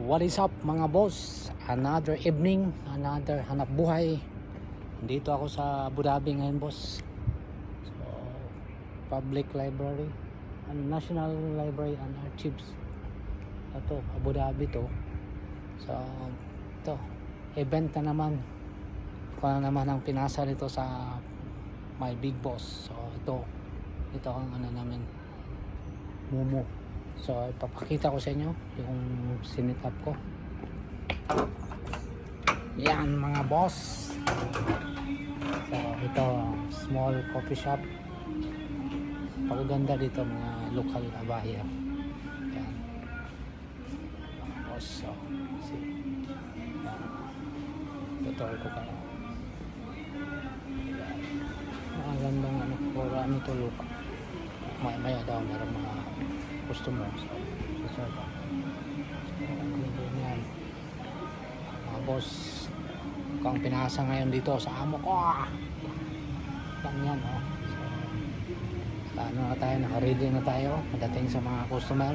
What is up mga boss? Another evening, another hanap buhay. Dito ako sa Abu Dhabi ngayon boss. So, Public Library and National Library and Archives. Ito, Abu Dhabi to. So, ito, event na naman. Kung ano naman ang pinasa nito sa my big boss. So, ito ang ano namin, Momo. So ipapakita ko sa inyo yung sinitap ko. Yan mga boss. So ito, small coffee shop. Pagaganda dito mga local abaya. Yan mga boss. So see, tutor ko kayo. Mga gandang ano, or ano to lupa. Maya daw meron mga customer. So yan mga boss, kung pinasa ngayon dito sa amo ko yan oh. So ano na tayo, naka-ready na tayo pagdating sa mga customer.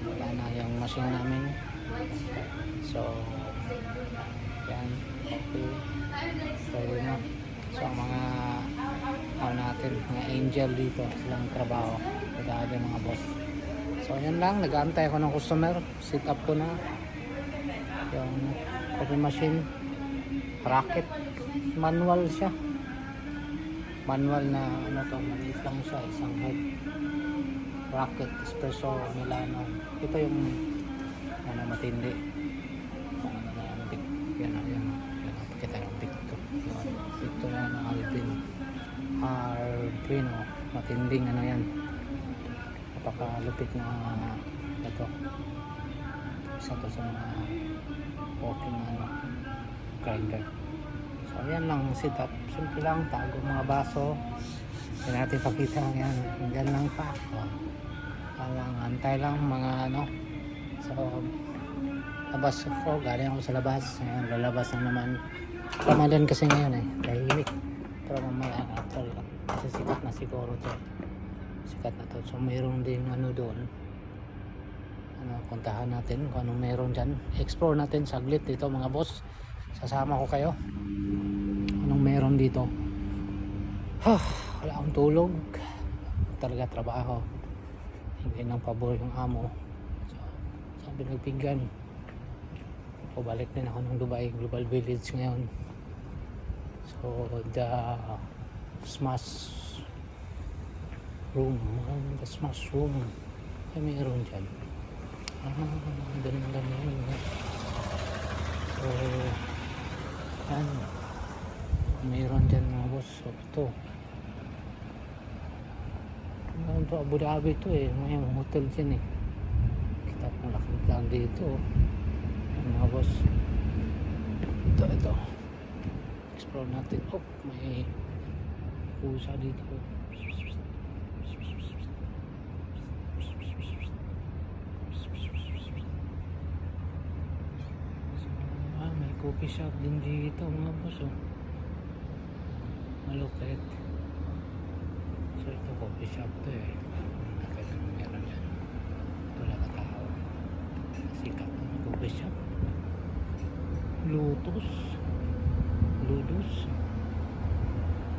Wala na yung machine namin. So yan, okay, pwede na. So mga ano natin, mga angel dito silang trabaho, nag-aagay mga boss. So yan lang, nag-aantay ako ng customer. Sit up ko na yung coffee machine, racket, manual siya, manual na ano to, maliit lang siya, isang head racket, espresso Milano. Ito yung ano, matindi, yan pakita yung big to. Ito yan, Arduino, matinding ano yan, napakalupit na ito. Isa to sa mga walking ano, grinder. So yan lang setup, simple lang, tago mga baso. Hindi natin pakita yan, hanggang lang pa. Alang antay lang mga ano. So labas ako, galing ako sa labas. Ngayon lalabas na naman. Ramadan kasi ngayon tahimik. Pero mamaya after lang, kasi sikat na siguro to, sikat na to. So mayroon din ano doon, ano, puntahan natin kung anong meron dyan, explore natin saglit dito mga boss. Sasama ko kayo anong meron dito. Wala akong tulog talaga, trabaho, hindi ng pabor yung amo. So sabi nagpinggan ako, balik din ako ng Dubai Global Village ngayon. So the smash room, the smash room ay mayroon dyan. Ganun. So yan, mayroon dyan mga boss. So ito, mayroon to Abu Dhabi to may hotel dyan kita kung lakad lang dito. Yan mga boss, ito explore natin. May pusa dito. May coffee shop din dito mga boss malupit. So ito coffee shop to meron yan. Wala ka tao, sikat ng coffee shop. Ludus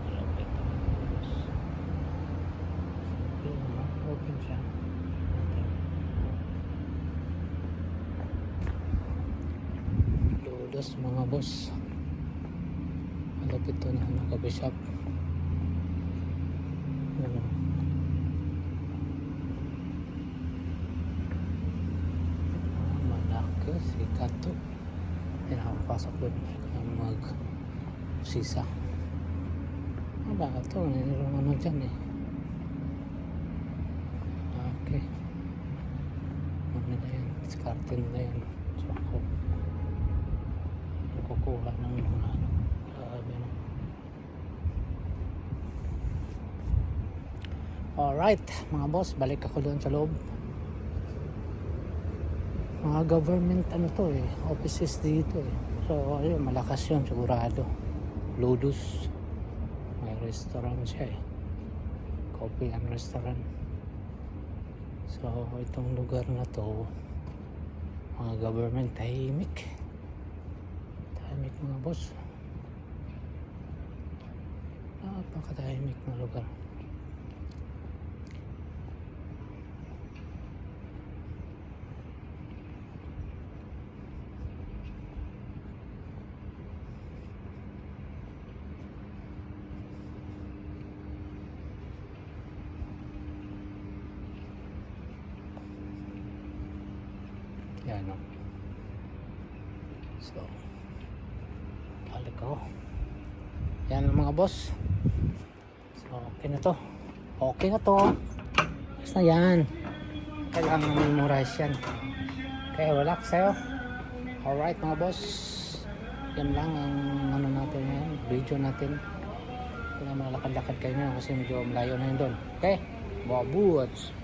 malapit ito. Open siya. Ludus mga boss, malapit ito na coffee shop. Malaki, sikat to. Pinakapasok doon mag sisa. Ba ito, mayroong ano dyan okay, ano na yan, diskarte na yan. So ako kukuha ng mga ano, grabe na. Alright mga boss, balik ako doon sa loob. Mga government ano to offices dito So ayun, malakas yun sigurado. Ludus, may restaurant siya coffee and restaurant. So itong lugar na to mga government tahimik mga boss, napakatahimik na lugar. Yan o. So balik ako. Yan mga boss. So okay na to. Okay na to. Basta yan. Kailangan memorize yan. Okay, relax tayo. Alright mga boss. Yan lang ang ano natin ngayon. Video natin. Kung na malakad-lakad kayo na kasi medyo malayo na yun doon. Okay? Babuts.